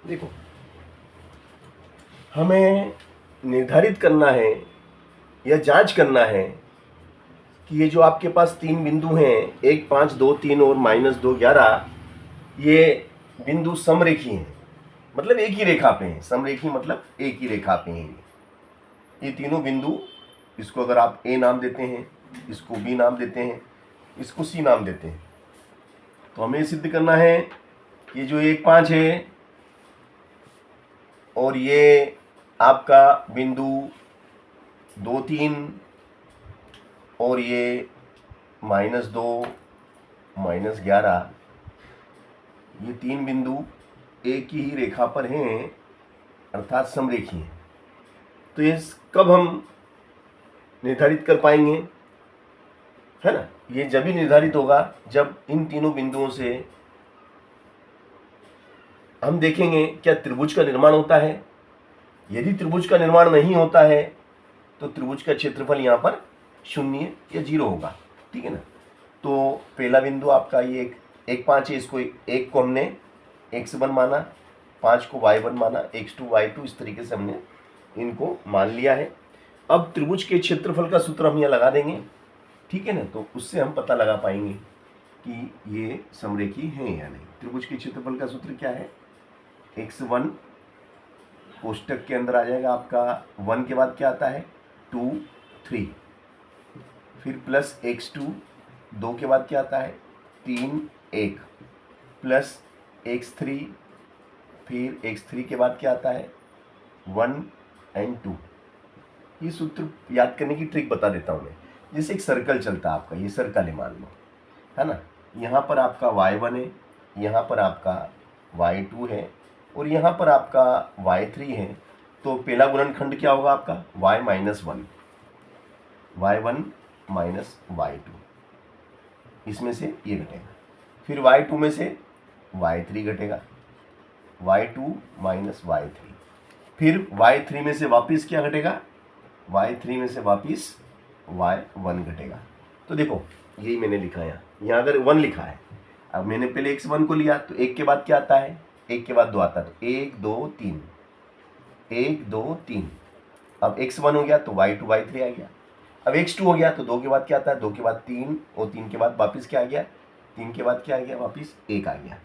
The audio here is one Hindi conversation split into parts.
देखो, हमें निर्धारित करना है या जांच करना है कि ये जो आपके पास तीन बिंदु हैं, 1, 5, 2, 3 और -2, 11, ये बिंदु समरेखी हैं, मतलब एक ही रेखा पे हैं। समरेखी मतलब एक ही रेखा पे हैं ये तीनों बिंदु। इसको अगर आप ए नाम देते हैं, इसको बी नाम देते हैं, इसको सी नाम देते हैं, तो हमें सिद्ध करना है कि जो 1, 5 है और ये आपका बिंदु 2, 3 और ये -2, -11, ये तीन बिंदु एक ही रेखा पर हैं, अर्थात समरेखी हैं। तो ये कब हम निर्धारित कर पाएंगे, है ना? ये जब भी निर्धारित होगा जब इन तीनों बिंदुओं से हम देखेंगे क्या त्रिभुज का निर्माण होता है। यदि त्रिभुज का निर्माण नहीं होता है तो त्रिभुज का क्षेत्रफल यहाँ पर 0 या 0 होगा, ठीक है ना? तो पहला बिंदु आपका ये 1, 5 है, इसको 1 को हमने x1 माना, 5 को y1 माना, x2 y2, इस तरीके से हमने इनको मान लिया है। अब त्रिभुज के क्षेत्रफल का सूत्र हम यहाँ लगा देंगे, ठीक है ना? तो उससे हम पता लगा पाएंगे कि ये समरेखी हैं या नहीं। त्रिभुज के क्षेत्रफल का सूत्र क्या है? x1 कोष्टक के अंदर आ जाएगा आपका, 1 के बाद क्या आता है? 2, 3, फिर प्लस x2, 2 के बाद क्या आता है? 3, 1, प्लस x3, फिर x3 के बाद क्या आता है? 1 और 2। ये सूत्र याद करने की ट्रिक बता देता हूँ मैं। जैसे एक सर्कल चलता है आपका, ये सर्कल है मान लो, है ना? यहाँ पर आपका y1 है, यहाँ पर आपका y2 है और यहाँ पर आपका y3 है। तो पहला गुणनखंड क्या होगा आपका? y-1, y1 माइनस y2, इसमें से ये घटेगा। फिर y2 में से y3 घटेगा, y2 माइनस y3, फिर y3 में से वापस क्या घटेगा? y3 में से वापस y1 घटेगा। तो देखो यही मैंने लिखा यहाँ अगर 1 लिखा है, अब मैंने पहले x1 को लिया तो 1 के बाद क्या आता है? 1 के बाद 2 आता है, तो 1, 2, 3, 1, 2, 3। अब x1 हो गया तो y2 y3 आ गया। अब x2 हो गया तो 2 के बाद क्या आता है? 2 के बाद 3 और 3 के बाद वापस क्या आ गया? 3 के बाद क्या आ गया? वापस 1 आ गया।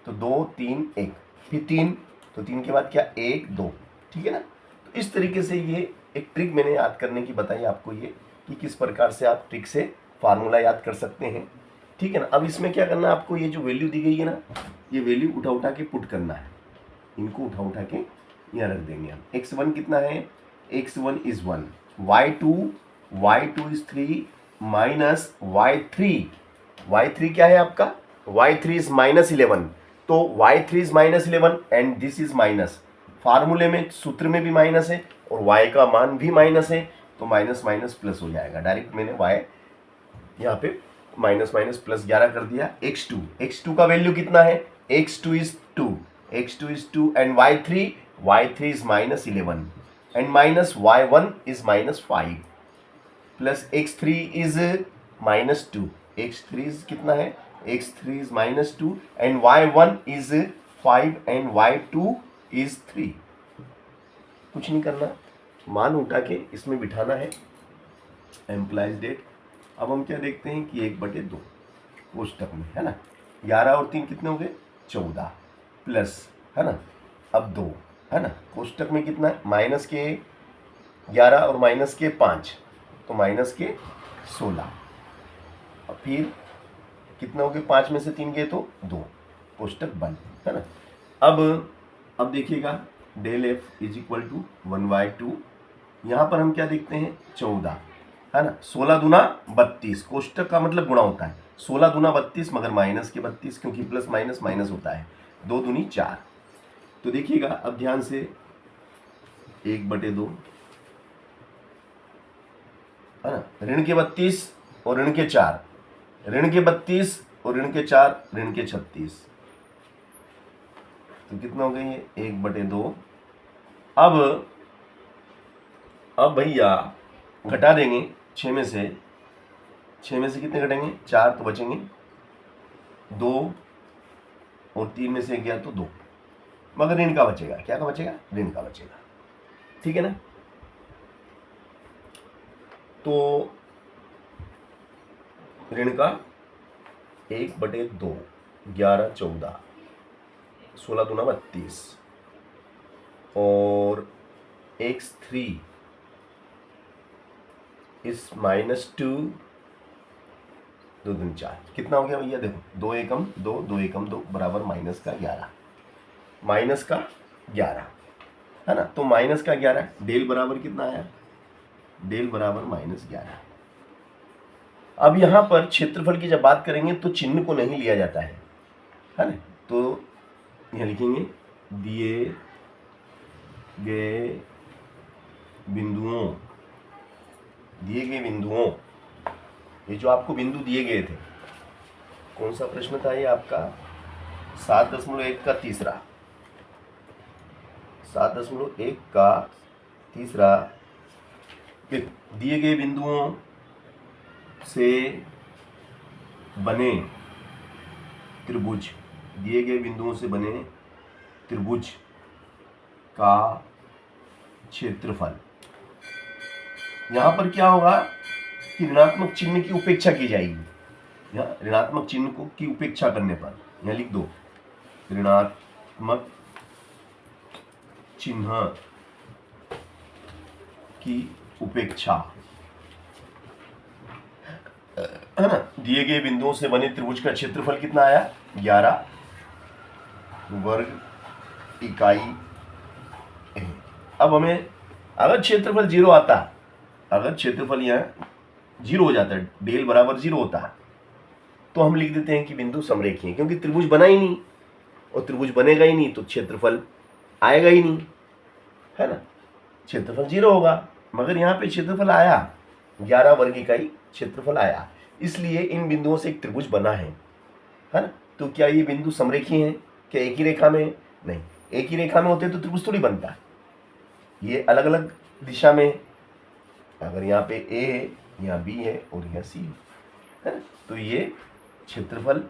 तो 2, 3, 1, फिर 3, तो 3 के बाद क्या? 1, 2, ठीक है ना? तो इस तरीके से ये एक ट्रिक मैंने याद करने की बताई आपको, ये कि किस प्रकार से आप ट्रिक से फार्मूला याद कर सकते हैं, ठीक है ना? अब इसमें क्या करना है आपको, ये जो वैल्यू दी गई है ना, ये वैल्यू उठा के पुट करना है। इनको उठा के यहाँ रख देंगे हम। x1 कितना है? x1 is 1, y2 is 3 minus y3 क्या है आपका? y3 इज -11, तो y3 is -11 and this is minus. फार्मूले में सूत्र में भी माइनस है और y का मान भी माइनस है, तो माइनस माइनस प्लस हो जाएगा। डायरेक्ट मैंने y यहाँ पे माइनस माइनस प्लस 11 कर दिया। x2 का वैल्यू कितना है? x2 is 2 and y3 is -11 and minus y1 is -5 plus x3 is -2। x3 is कितना है? x3 is -2 and y1 is 5 and y2 is 3। कुछ नहीं करना, मान उठा के इसमें बिठाना है, एम्प्लाइज डेट। अब हम क्या देखते हैं कि 1/2 कोष्टक में, है ना? 11 और 3 कितने हो गए? 14 प्लस, है ना? अब 2, है ना? कोष्टक में कितना है? माइनस के 11 और माइनस के 5, तो माइनस के 16। अब फिर कितना हो गए? 5 में से 3 गए तो 2, कोष्टक बंद, है ना? अब देखिएगा, del f is equal to 1/2। यहाँ पर हम क्या देखते हैं? 14, है ना? 16 दूना 32, कोष्टक का मतलब गुणा होता है। 16 दूना 32 मगर माइनस के 32, क्योंकि प्लस माइनस माइनस होता है। 2 दूनी 4। तो देखिएगा अब ध्यान से, 1/2, है ना? ऋण के 32 और ऋण के 4, ऋण के 32 और ऋण के 4, ऋण के 36, तो कितना हो गई ये? 1/2। अब भैया घटा देंगे 6 में से कितने घटेंगे? 4, तो बचेंगे 2 और 3 में से गया तो 2, मगर ऋण का बचेगा। क्या का बचेगा? ऋण का बचेगा। ठीक है ना। तो ऋण का 1/2, 11, 14, 16 दूना 32 और x3 इस -2, 2 दूनी 4, कितना हो गया भैया? देखो 2 एकम 2, 2 एकम 2 बराबर -11, -11 है ना। तो -11 डेल बराबर कितना आया? डेल बराबर -11। अब यहाँ पर क्षेत्रफल की जब बात करेंगे तो चिन्ह को नहीं लिया जाता है ना। तो यहाँ लिखेंगे दिए गए बिंदुओं, ये जो आपको बिंदु दिए गए थे, कौन सा प्रश्न था ये आपका? 7.1 का तीसरा, 7.1 का तीसरा। दिए गए बिंदुओं से बने त्रिभुज, दिए गए बिंदुओं से बने त्रिभुज का क्षेत्रफल। यहां पर क्या होगा कि ऋणात्मक चिन्ह की उपेक्षा की जाएगी। यहाँ ऋणात्मक चिन्ह को की उपेक्षा करने पर यहाँ लिख दो ऋणात्मक चिन्ह की उपेक्षा, है ना। दिए गए बिंदुओं से बने त्रिभुज का क्षेत्रफल कितना आया? 11 वर्ग इकाई है। अब हमें अगर क्षेत्रफल 0 आता, अगर क्षेत्रफल यहाँ 0 हो जाता है, डेल बराबर 0 होता है, तो हम लिख देते हैं कि बिंदु समरेखी है, क्योंकि त्रिभुज बना ही नहीं और त्रिभुज बनेगा ही नहीं तो क्षेत्रफल आएगा ही नहीं, है ना। क्षेत्रफल 0 होगा, मगर यहाँ पे क्षेत्रफल आया 11 वर्ग इकाई क्षेत्रफल आया, इसलिए इन बिंदुओं से एक त्रिभुज बना है ना। तो क्या ये बिंदु समरेखी हैं? क्या एक ही रेखा में? नहीं, एक ही रेखा में होते तो त्रिभुज थोड़ी बनता। ये अलग अलग दिशा में, अगर यहाँ पे ए है, यहाँ बी है और यहाँ सी है ना, तो ये क्षेत्रफल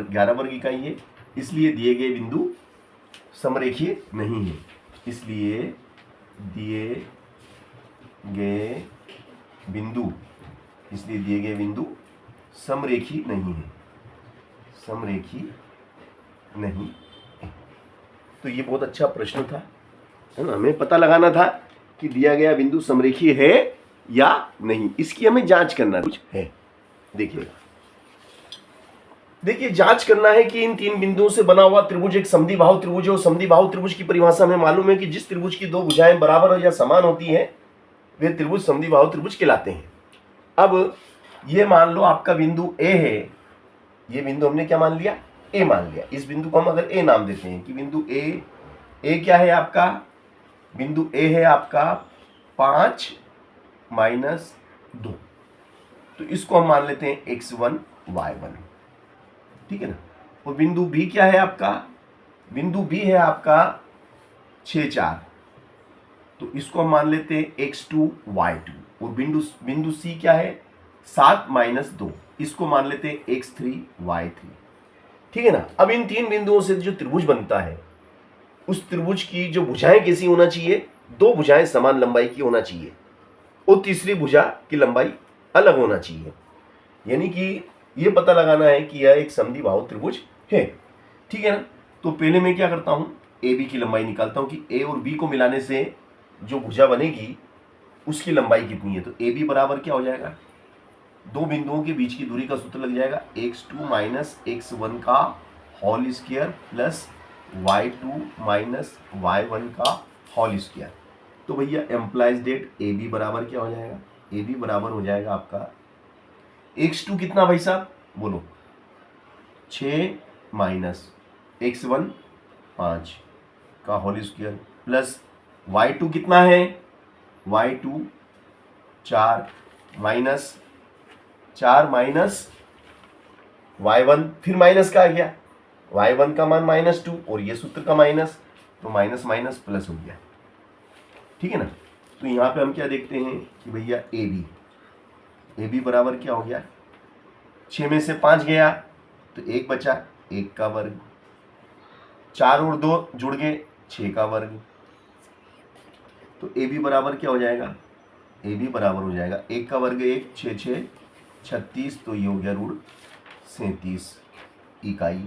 11 वर्ग इकाई है, इसलिए दिए गए बिंदु समरेखीय नहीं है। इसलिए दिए गए बिंदु समरेखी नहीं है, समरेखी नहीं है। तो ये बहुत अच्छा प्रश्न था, है ना। हमें पता लगाना था कि दिया गया बिंदु समरेखी है या नहीं, इसकी हमें जांच करना कुछ है। देखिए जांच करना है कि इन 3 बिंदुओं से बना हुआ त्रिभुज एक समद्विबाहु त्रिभुज है। और समद्विबाहु त्रिभुज की परिभाषा हमें मालूम है कि जिस त्रिभुज की 2 भुजाएं बराबर या समान होती हैं वे त्रिभुज समद्विबाहु त्रिभुज कहलाते हैं। अब ये मान लो आपका बिंदु ए है, ये बिंदु हमने क्या मान लिया? ए मान लिया। इस बिंदु को हम अगर ए नाम देते हैं कि बिंदु ए क्या है आपका? बिंदु ए है आपका 5 - 2, तो इसको हम मान लेते हैं x1 y1, ठीक है ना। और बिंदु बी क्या है आपका? बिंदु बी है आपका 6 4, तो इसको हम मान लेते हैं x2 y2। और बिंदु सी क्या है? 7 - 2, इसको मान लेते हैं x3 y3, ठीक है ना। अब इन 3 बिंदुओं से जो त्रिभुज बनता है उस त्रिभुज की जो भुजाएं कैसी होना चाहिए? 2 भुजाएं समान लंबाई की होना चाहिए और तीसरी भुजा की लंबाई अलग होना चाहिए। यानी कि ये पता लगाना है कि यह एक समद्विबाहु त्रिभुज है, ठीक है ना। तो पहले मैं क्या करता हूं, ए बी की लंबाई निकालता हूं कि ए और बी को मिलाने से जो भुजा बनेगी उसकी लंबाई कितनी है। तो ए बी बराबर क्या हो जाएगा? 2 बिंदुओं के बीच की दूरी का सूत्र लग जाएगा x2 - x1 का whole square plus y2 - y1 का होल स्क्वायर। तो भैया एम्प्लाइज डेट ए बी बराबर क्या हो जाएगा? ए बी बराबर हो जाएगा आपका x2 कितना भाई साहब बोलो? 6 - x1 5 का होल स्क्वायर प्लस y2 कितना है? y2 4 माइनस y1, फिर माइनस का आ गया, y1 का मान -2 और ये सूत्र का माइनस, तो माइनस माइनस प्लस हो गया, ठीक है ना। तो यहाँ पे हम क्या देखते हैं कि भैया ए बी बराबर क्या हो गया? 6 में से 5 गया तो 1 बचा, 1 का वर्ग, 4 और 2 जुड़ गए 6 का वर्ग। तो ए बी बराबर क्या हो जाएगा, ए बी बराबर हो जाएगा 1 का वर्ग 1, 6 6 36, तो ये हो गया √37 इकाई।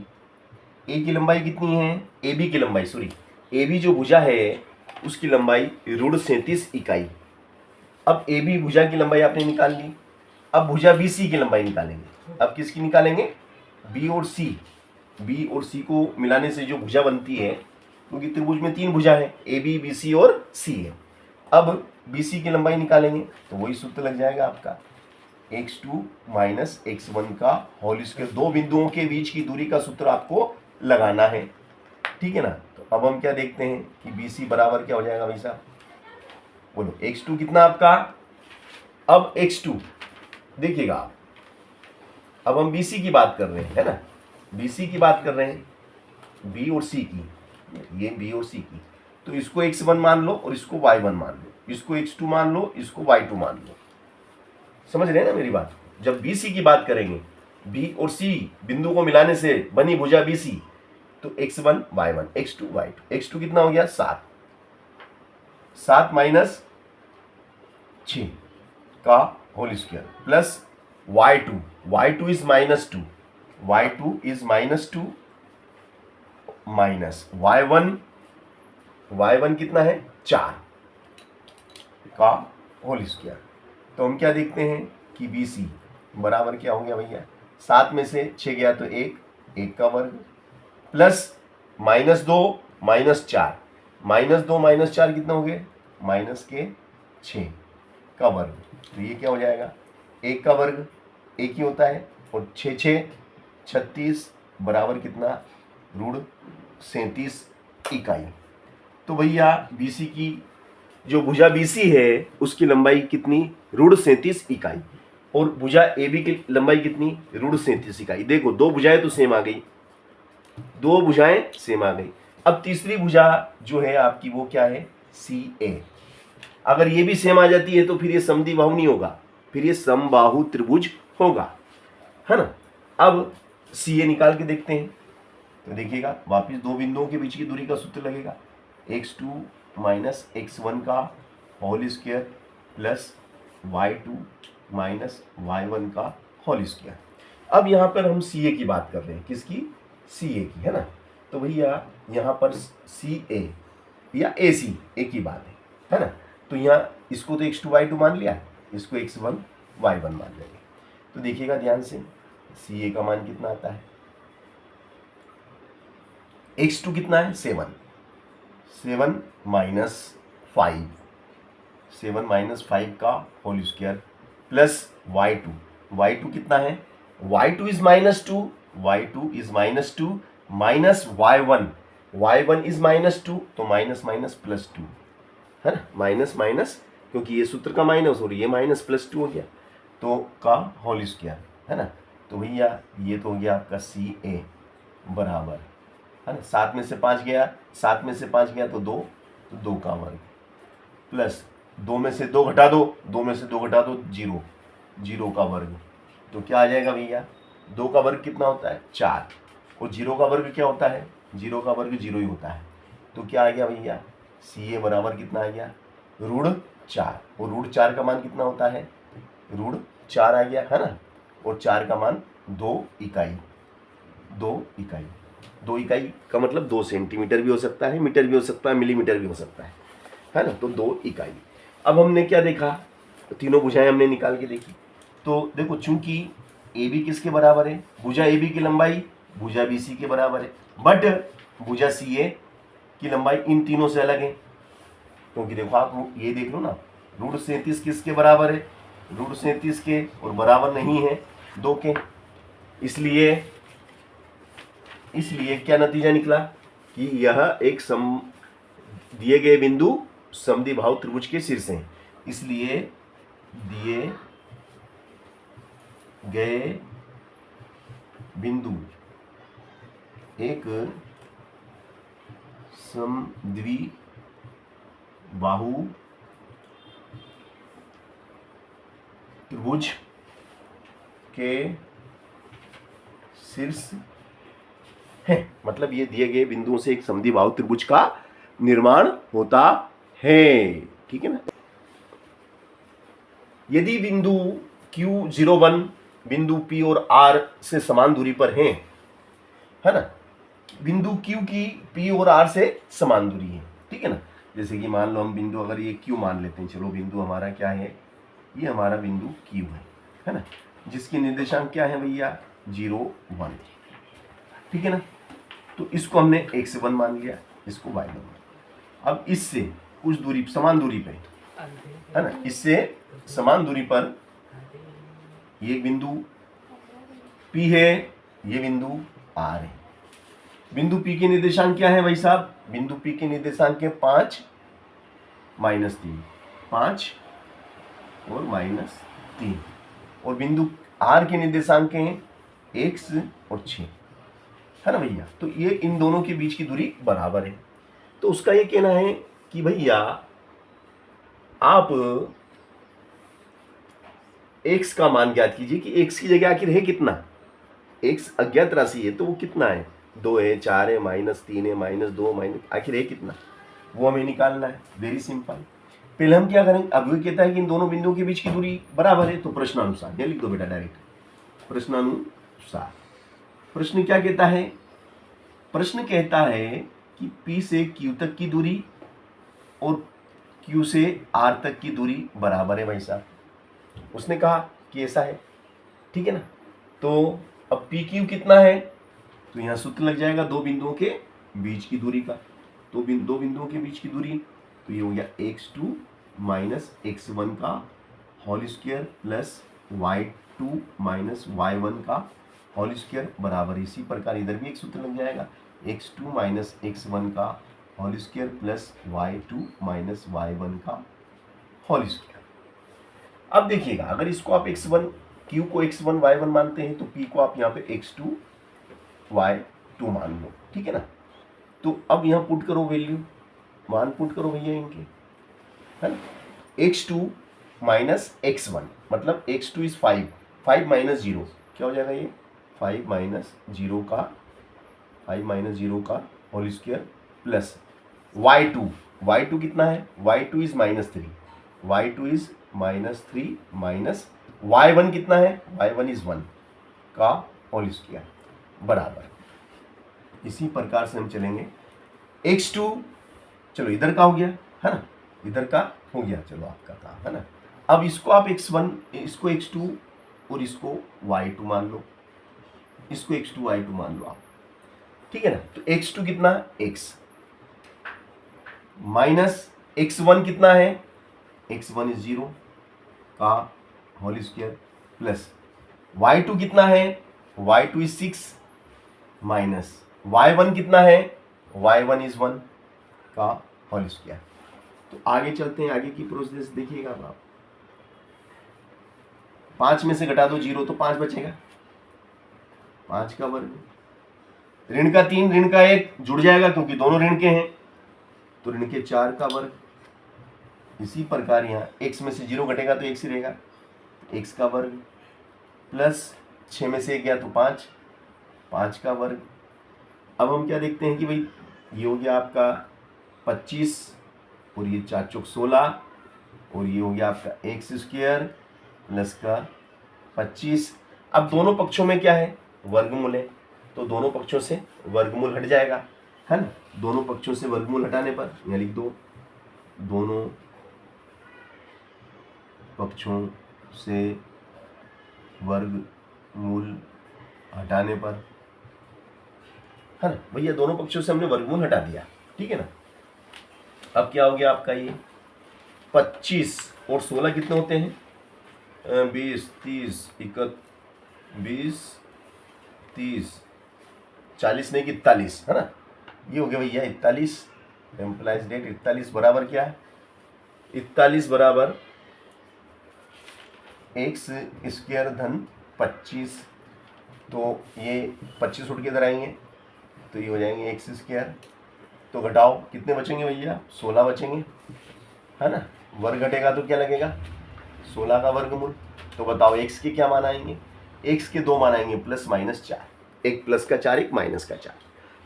ए की लंबाई कितनी है, ए बी की लंबाई, सॉरी ए बी जो भुजा है उसकी लंबाई √37 इकाई। अब ए बी भुजा की लंबाई आपने निकाल ली, अब भुजा बी सी की लंबाई निकालेंगे। अब किसकी निकालेंगे, बी और सी। बी और सी को मिलाने से जो भुजा बनती है, क्योंकि त्रिभुज में 3 भुजा है, ए बी बी सी और सी है। अब बी सी की लंबाई निकालेंगे तो वही सूत्र लग जाएगा आपका x2 माइनस x1 का होल स्क्वायर। दो बिंदुओं के बीच की दूरी का सूत्र आपको लगाना है, ठीक है ना। तो अब हम क्या देखते हैं कि बी सी बराबर क्या हो जाएगा भाई साहब, बोलो x2 कितना आपका। अब x2 देखिएगा आप, अब हम BC की बात कर रहे हैं, है ना, BC की बात कर रहे हैं, B और C की, ये B और C की। तो इसको x1 मान लो और इसको y1 मान लो, इसको x2 मान लो, इसको y2 मान लो। समझ रहे हैं ना मेरी बात। जब BC की बात करेंगे, B और C बिंदु को मिलाने से बनी भुजा BC, तो x1 y1, x2 y2। x2 कितना हो गया 7, 7 माइनस 6 का whole square plus y2, y2 is -2, y2 is -2 minus y1, y1 कितना है 4 का होल स्क्वायर। तो हम क्या देखते हैं कि BC बराबर क्या हो गया भैया, 7 में से 6 गया तो 1, 1 का वर्ग प्लस -2 -4, -2 -4 कितना हो गए, -6 का वर्ग। तो ये क्या हो जाएगा, 1 का वर्ग 1 ही होता है, और 6 6 36 बराबर कितना, √37 इकाई। तो भैया BC की जो भुजा BC है उसकी लंबाई कितनी, √37 इकाई, और भुजा AB की लंबाई कितनी, √37 इकाई। देखो दो भुजाएं तो सेम आ गई, दो भुजाएं सेम आ गई। अब तीसरी भुजा जो है आपकी वो क्या है, CA। अगर ये भी सेम आ जाती है तो फिर ये समद्विबाहु नहीं होगा, फिर ये समबाहु त्रिभुज होगा, है ना। अब CA निकाल के देखते हैं। तो देखिएगा वापिस दो बिंदुओं के बीच की दूरी का सूत्र लगेगा, x2 माइनस x1 का whole square plus y2 minus y1 का होल स्क्वायर। अब यहाँ पर हम CA की बात कर रहे हैं, किसकी, CA की, है ना। तो भैया यहाँ पर CA या AC एक ही बात है ना। तो यहाँ इसको तो x2 y2 मान लिया, इसको x1 y1 मान लेंगे। तो देखिएगा ध्यान से, CA का मान कितना आता है, x2 कितना है 7, 7 माइनस 5, 7 माइनस 5 का whole square plus y2, y2 कितना है, y2 is -2, y2 is -2 minus y1, y1 is -2, तो माइनस माइनस प्लस 2, है ना, माइनस माइनस, क्योंकि ये सूत्र का माइनस और ये माइनस प्लस 2 हो गया, तो का होल स्क्वायर, है ना। तो भैया ये तो हो गया आपका CA बराबर, है ना, 7 में से 5 गया, 7 में से 5 गया तो 2, तो 2 का वर्ग प्लस 2 में से 2 घटा दो, 2 में से 2 घटा दो 0, 0 का वर्ग। तो क्या आ जाएगा भैया, 2 का वर्ग कितना होता है 4, और 0 का वर्ग क्या होता है, 0 का वर्ग 0 ही होता है। तो क्या आ गया भैया, CA बराबर कितना आ गया, √4, और √4 का मान कितना होता है, √4 आ गया, है ना, और 4 का मान 2 इकाई, 2 इकाई, 2 इकाई का मतलब 2 सेंटीमीटर भी हो सकता है, मीटर भी हो सकता है, मिलीमीटर भी हो सकता है ना। तो 2 इकाई। अब हमने क्या देखा, तीनों भुजाएं हमने निकाल के देखी। तो देखो चूंकि AB किसके बराबर है, भुजा AB की लंबाई भुजा BC के बराबर है, बट भुजा CA की लंबाई इन तीनों से अलग है। क्योंकि देखो आप ये देख लो ना, √37 किसके बराबर है, √37 के, और बराबर नहीं है 2 के। इसलिए क्या नतीजा निकला कि यह एक दिए गए बिंदु समद्विबाहु त्रिभुज के शीर्ष हैं। इसलिए दिए गए बिंदु एक समद्विबाहु त्रिभुज के शीर्ष है। मतलब ये दिए गए बिंदुओं से एक समद्विबाहु त्रिभुज का निर्माण होता है, ठीक है ना। यदि बिंदु Q01 बिंदु P और R से समान दूरी पर है ना, बिंदु Q की P और R से समान दूरी है, ठीक है ना। जैसे कि मान लो हम बिंदु, अगर ये Q मान लेते हैं, चलो बिंदु हमारा क्या है, ये हमारा बिंदु Q है ना, जिसकी निर्देशांक क्या है भैया 0 1, ठीक है ना। तो इसको हमने x1 मान लिया, इसको y1 मान लिया। अब इससे कुछ दूरी, समान दूरी पे है ना, इससे समान दूरी पर ये बिंदु P है, ये बिंदु R है। बिंदु P के निर्देशांक क्या है भाई साहब, बिंदु P के निर्देशांक है 5 -3, 5 और -3, और बिंदु R के निर्देशांक हैं x और 6, है ना भैया। तो ये इन दोनों के बीच की दूरी बराबर है। तो उसका ये कहना है कि भैया आप x का मान ज्ञात कीजिए कि x की जगह आखिर है कितना, x अज्ञात राशि है तो वो कितना है, 2 है, 4 है, -3 है, -2, आखिर है कितना, वो हमें निकालना है। Very simple. पहले हम क्या करेंगे, अब ये कहता है कि इन दोनों बिंदुओं के बीच की दूरी बराबर है, तो प्रश्नानुसार ये लिख दो बेटा डायरेक्ट, प्रश्नानुसार। प्रश्न क्या कहता है, प्रश्न कहता है कि P से Q तक की दूरी और Q से R तक की दूरी बराबर है भाई साहब। उसने कहा कि ऐसा है, ठीक है ना। तो अब PQ कितना है, तो यहाँ सूत्र लग जाएगा दो बिंदुओं के बीच की दूरी का। तो दो बिंदुओं के बीच की दूरी, तो ये हो गया x2 - x1 का whole square plus y2 - y1 का होल स्क्वायर बराबर। इसी प्रकार इधर भी एक सूत्र लग जाएगा, x2 - x1 का whole square plus y2 - y1 का होल स्क्वायर। अब देखिएगा, अगर इसको आप x1 q को x1 y1 मानते हैं तो p को आप यहाँ पे x2 y2 मान लो, ठीक है ना। तो अब यहाँ पुट करो वैल्यू, मान पुट करो भैया इनके, है ना। x2 - x1 मतलब x2 इज 5, 5 - 0 क्या हो जाएगा, ये 5 - 0 का 5 - 0 का होल स्क्वायर प्लस y2 कितना है, y2 is -3, y2 is -3 minus y1 कितना है, y1 इज 1 का होल स्क्वायर बराबर। इसी प्रकार से हम चलेंगे, x2 चलो इधर का हो गया, है ना, इधर का हो गया, चलो आपका काम, है ना। अब इसको आप x1, इसको x2 और इसको y2 मान लो, इसको x2 y2 मान लो आप, ठीक है ना। तो x2 कितना, x माइनस x1 कितना है, x1 इज 0 का होल स्क्वायर प्लस y2 कितना है, y2 इज 6 माइनस y1 कितना है, y1 इज 1 का होल स्क्वायर। तो आगे चलते हैं, आगे की प्रोसेस देखिएगा आप। 5 में से घटा दो 0 तो 5 बचेगा, 5 का वर्ग, ऋण का 3 ऋण का 1 जुड़ जाएगा क्योंकि दोनों ऋण के हैं, तो ऋण के 4 का वर्ग। इसी प्रकार यहाँ x में से 0 घटेगा तो x ही रहेगा, x का वर्ग प्लस 6 में से 1 गया तो 5, 5 का वर्ग। अब हम क्या देखते हैं कि भाई ये हो गया आपका 25 और ये 4 चौक 16 और ये हो गया आपका एक्स स्क्वायर प्लस का 25। अब दोनों पक्षों में क्या है, वर्गमूल है, तो दोनों पक्षों से वर्गमूल हट जाएगा, है ना। दोनों पक्षों से वर्गमूल हटाने पर यहाँ लिख दो, दोनों पक्षों से वर्गमूल हटाने पर, है ना भैया, दोनों पक्षों से हमने वर्गमूल हटा दिया, ठीक है ना। अब क्या हो गया आपका, ये 25 और 16 कितने होते हैं, 20 30 21 30 40 नहीं कि 41, है ना। ये हो गया भैया 41, एम्प्लाइज डेट 41 बराबर क्या है, 41 बराबर एक्स स्क्वायर धन 25, तो ये 25 उठ के इधर आएंगे तो ये हो जाएंगे एक्स स्क्वायर, तो घटाओ कितने बचेंगे भैया, 16 बचेंगे, है ना। वर्ग घटेगा तो क्या लगेगा, 16 का वर्गमूल। तो बताओ x के क्या मान आएंगे, x के 2 मान आएंगे प्लस माइनस 4, एक प्लस का 4 एक माइनस का 4,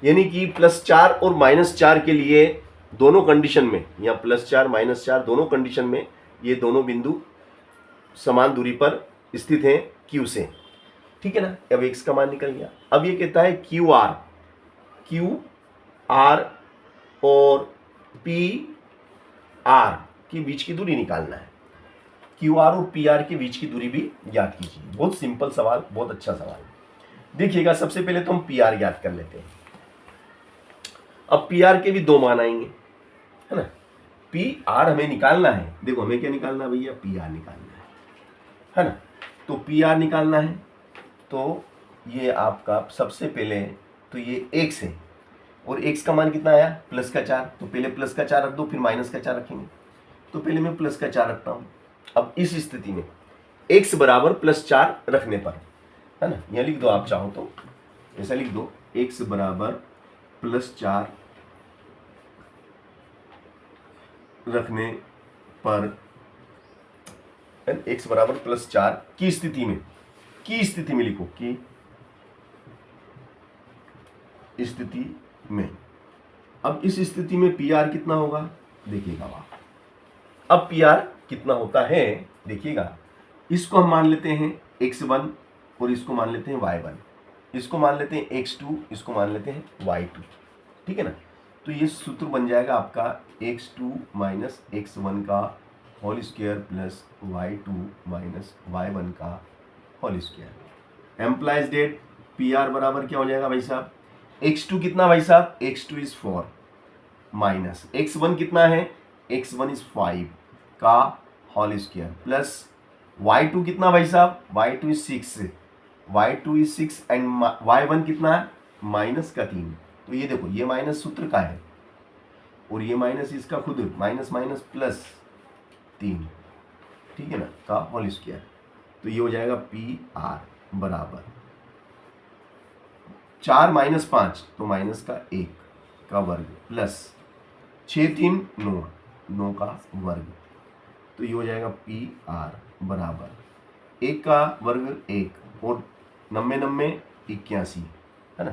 यानी कि +4 और -4 के लिए दोनों कंडीशन में, या +4 -4 दोनों कंडीशन में ये दोनों बिंदु समान दूरी पर स्थित हैं Q से, ठीक है ना। अब x का मान निकल गया। अब ये कहता है क्यू आर और पी आर के बीच की दूरी निकालना है। क्यू आर और पी आर के बीच की दूरी भी ज्ञात कीजिए। बहुत सिंपल सवाल, बहुत अच्छा सवाल। देखिएगा, सबसे पहले तो हम पी आर ज्ञात कर लेते हैं। अब पी आर के भी दो मान आएंगे, है ना। पी आर हमें निकालना है। देखो हमें क्या निकालना है भैया, पी आर निकालना है ना। तो पी आर निकालना है तो ये आपका सबसे पहले तो ये x है, और x का मान कितना आया, +4। तो पहले +4 रख दो, फिर -4 रखेंगे। तो पहले मैं +4 रखता हूँ। अब इस स्थिति में x बराबर +4 रखने पर, है ना, यह लिख दो आप चाहो तो, ऐसा लिख दो, x बराबर +4 रखने पर, x बराबर +4 की स्थिति में, लिखो की स्थिति में। अब इस स्थिति में पी आर कितना होगा, देखिएगा वहां। अब पी आर कितना होता है देखिएगा, इसको हम मान लेते हैं x1 और इसको मान लेते हैं y1, इसको मान लेते हैं x2, इसको मान लेते हैं y2, ठीक है ना। तो ये सूत्र बन जाएगा आपका x2 माइनस x1 का whole square plus y2 minus y1 का whole square. Implies that P R बराबर क्या हो जाएगा भाई साहब, x2 कितना भाई साहब, x2 इज 4 माइनस x1 कितना है, x1 इज 5 का होल स्क्वायर प्लस y2 कितना भाई साहब, y2 is 6, y2 is 6 and y1 कितना है, -3। तो ये देखो, ये माइनस सूत्र का है और ये माइनस इसका खुद, माइनस माइनस +3, ठीक है ना, का होल स्क्वायर। तो ये हो जाएगा पी आर बराबर 4 - 5 तो -1 का वर्ग प्लस 6 3 9 9 का वर्ग। तो ये हो जाएगा पी आर बराबर 1 का वर्ग 1 और 90 81, है ना।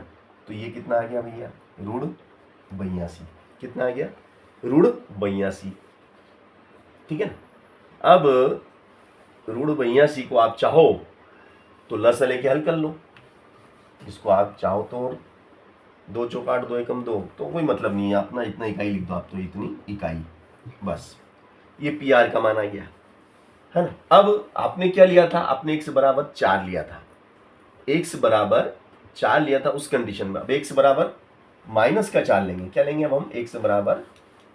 तो ये कितना आ गया भैया, √82। कितना आ गया, √82, ठीक है ना। अब √82 को आप चाहो तो लसा लेके हल कर लो। इसको आप चाहो तो 2 चौक 8 2 एकम 2, तो कोई मतलब नहीं है, अपना इतना इकाई लिख दो आप, तो इतनी इकाई बस। ये पी आर का मान आ गया, है ना। अब आपने क्या लिया था, आपने x बराबर 4 लिया था, x बराबर 4 लिया था उस कंडीशन में। अब x बराबर -4 लेंगे, क्या लेंगे अब हम, x बराबर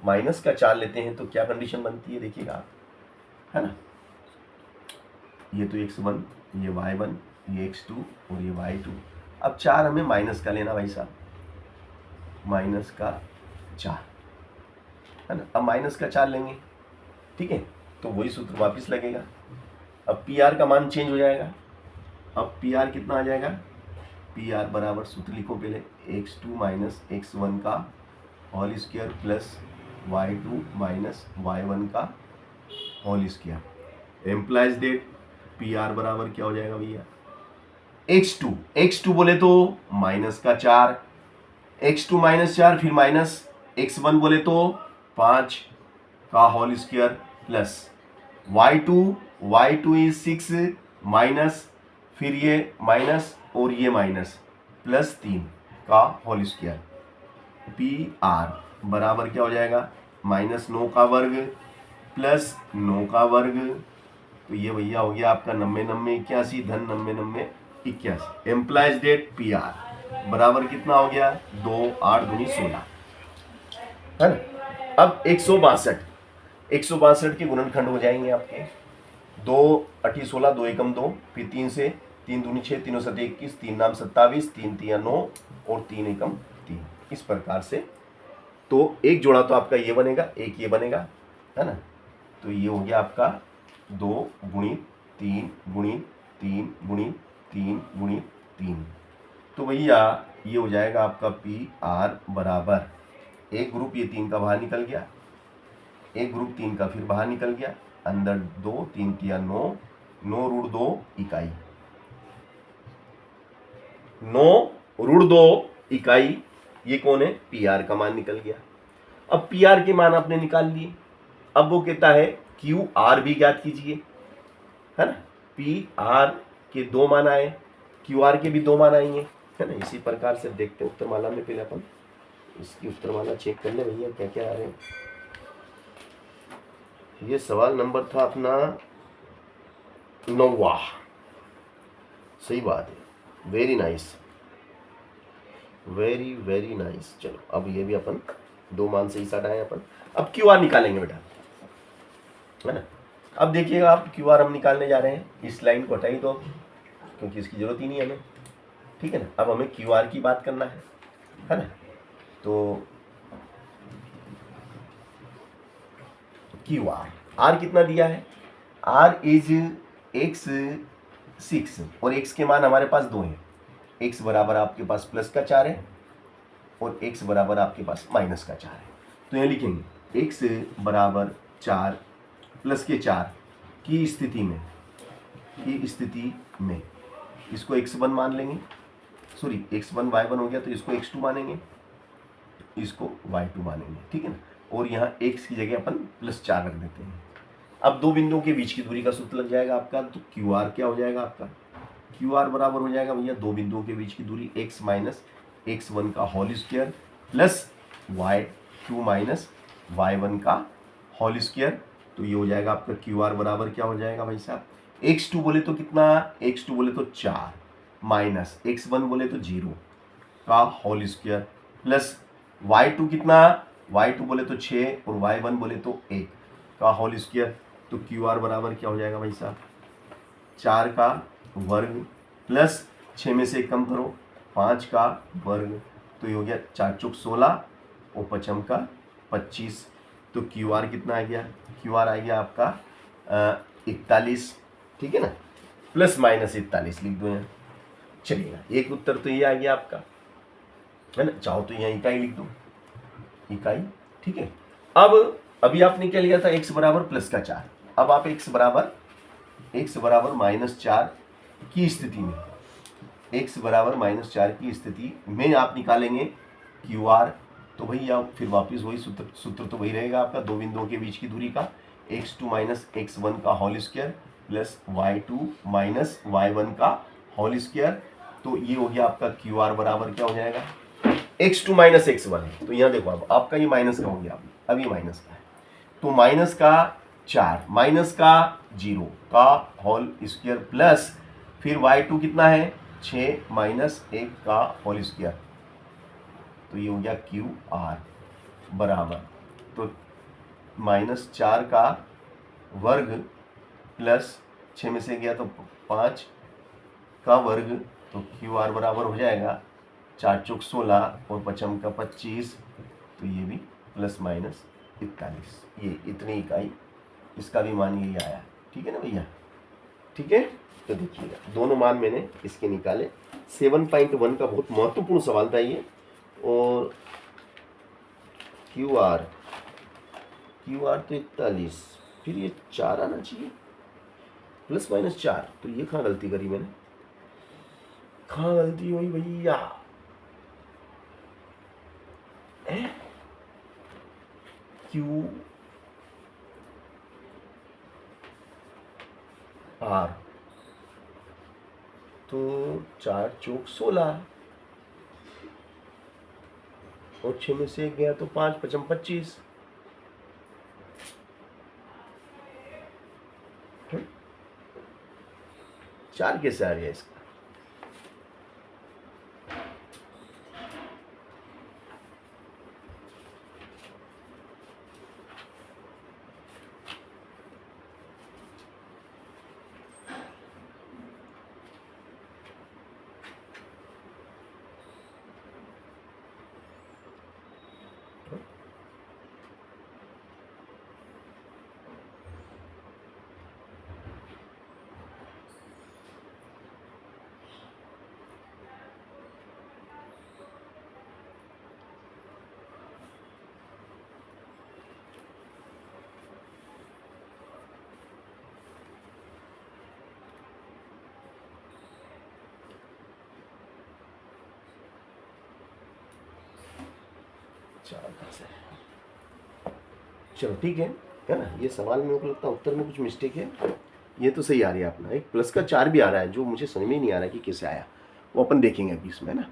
-4 लेते हैं तो क्या कंडीशन बनती है देखिएगा आप, है ना। ये तो x1, ये y1, ये x2 और ये y2। अब 4 हमें माइनस का लेना भाई साहब, -4, है ना। अब -4 लेंगे, ठीक है, तो वही सूत्र वापस लगेगा। अब पी आर का मान चेंज हो जाएगा। अब पी आर कितना आ जाएगा, पी आर बराबर सूत्र लिखो पहले, x2 माइनस x1 का whole square plus y2 minus y1 का whole square. Implies that P R बराबर क्या हो जाएगा भैया, x2 बोले तो -4, x2 -4 फिर माइनस x1 बोले तो 5 का whole square plus y2 is 6 minus फिर ये माइनस और ये माइनस +3 का होल स्क्वायर। पी आर बराबर क्या हो जाएगा, -9 का वर्ग प्लस 9 का वर्ग। तो ये भैया हो गया आपका 90 90 81 धन 90 90 81। एम्प्लाइज डेट पी आर बराबर कितना हो गया, 2 8 दूनी 16, है ना। अब 162 के गुणनखंड हो जाएंगे आपके, 2 8 16 2 एकम 2, फिर 3 से 3 दूनी 6 3 7 21 3 नाम 27 3 3 9 और 3 एकम 3, इस प्रकार से। तो एक जोड़ा तो आपका ये बनेगा, एक ये बनेगा, है ना। तो ये हो गया आपका 2 गुणित 3 गुणित 3 गुणित 3 गुणित 3। तो भैया ये हो जाएगा आपका पी आर बराबर, एक ग्रुप ये 3 का बाहर निकल गया, एक ग्रुप 3 का फिर बाहर निकल गया, अंदर 2 3 3 9 9 √2 इकाई, 9 √2 इकाई। ये कौन है, पी आर का मान निकल गया। अब पी आर के मान आपने निकाल लिए, अब वो कहता है क्यू आर भी ज्ञात कीजिए, है ना। पी आर के 2 मान आए, क्यू आर के भी 2 मान आएंगे, है ना। इसी प्रकार से देखते हैं उत्तरमाला में, पहले अपन इसकी उत्तरमाला चेक कर ले भैया क्या क्या आ रहे हैं। ये सवाल नंबर था अपना 9वां, सही बात है, very nice, very very nice. चलो अब ये भी अपन 2 मान से ही साथ आए अपन। अब क्यू आर निकालेंगे बेटा, है ना। अब देखिएगा आप क्यू आर हम निकालने जा रहे हैं, इस लाइन को हटाई दो क्योंकि इसकी जरूरत ही नहीं है हमें, ठीक है ना। अब हमें क्यू आर की बात करना है ना। तो क्यू आर कितना दिया है, आर इज x6 और x के मान हमारे पास 2 हैं, x बराबर आपके पास +4 है और x बराबर आपके पास -4 है। तो यहाँ लिखेंगे x बराबर 4 +4 की स्थिति में इसको x1 मान लेंगे, सॉरी x1 y1 हो गया तो इसको x2 मानेंगे, इसको y2 मानेंगे, ठीक है ना। और यहाँ x की जगह अपन +4 रख देते हैं। अब 2 बिंदुओं के बीच की दूरी का सूत्र लग जाएगा आपका, तो क्यू आर क्या हो जाएगा आपका, क्यू आर बराबर हो जाएगा भैया 2 बिंदुओं के बीच की दूरी x माइनस x1 का whole square plus y2 minus y1 का होल स्क्वायर। तो ये हो जाएगा आपका क्यू आर बराबर क्या हो जाएगा भाई साहब, x2 बोले तो कितना, x2 बोले तो 4 माइनस x1 बोले तो 0 का होल स्क्वायर प्लस y2 कितना, y2 बोले तो 6 और y1 बोले तो 1 का होल स्क्वायर। तो क्यू आर बराबर क्या हो जाएगा भाई साहब, 4 का वर्ग प्लस 6 में से कम करो 5 का वर्ग, तो ये हो गया 4 चौक 16 और 5 का 25। तो क्यू आर कितना आ गया, क्यू आर आ गया आपका 41, ठीक है ना, +- 41 लिख दो यहाँ, चलिएगा। एक उत्तर तो ये आ गया आपका, है ना। चाहो तो यहाँ इकाई लिख दो, इकाई, ठीक है। अब अभी आपने क्या लिया था, x बराबर +4, अब आप x बराबर -4 की स्थिति में, x बराबर -4 की स्थिति में आप निकालेंगे क्यू आर। तो भैया फिर वापस वही सूत्र तो वही रहेगा आपका, 2 बिंदुओं के बीच की दूरी का x2 माइनस x1 का whole square plus y2 minus y1 का होल स्क्वायर। तो ये हो गया आपका क्यू आर बराबर क्या हो जाएगा, x2 माइनस x1 है, तो यहाँ देखो अब आपका ये माइनस का हो गया, अब ये माइनस का है, तो -4 माइनस का 0 का होल स्क्वायर प्लस फिर y2 कितना है 6 माइनस 1 का होल स्क्वायर। तो ये हो गया क्यू आर बराबर, तो -4 का वर्ग प्लस 6 में से गया तो 5 का वर्ग, तो क्यू आर बराबर हो जाएगा 4 चौक 16 और 5 का 25, तो ये भी +-41, ये इतनी इकाई, इसका भी मान यही आया, ठीक है ना भैया, ठीक है। तो देखिएगा दोनों मान मैंने इसके निकाले। 7.1 का बहुत महत्वपूर्ण सवाल था ये, और क्यू आर तो 41, फिर ये 4 आना चाहिए +-4, तो ये कहाँ गलती करी मैंने, कहाँ गलती हुई भैया, क्यू आर तो 4 चौक 16 और 6 में से 1 गया तो 5 5 25, 4 कैसे आ गया इसका, चार कहाँ से चलो ठीक है ना। ये सवाल में मेरे को लगता है उत्तर में कुछ मिस्टेक है। ये तो सही आ रही है अपना, एक +4 भी आ रहा है जो मुझे समझ में नहीं आ रहा है कि कैसे आया, वो अपन देखेंगे अभी इसमें ना।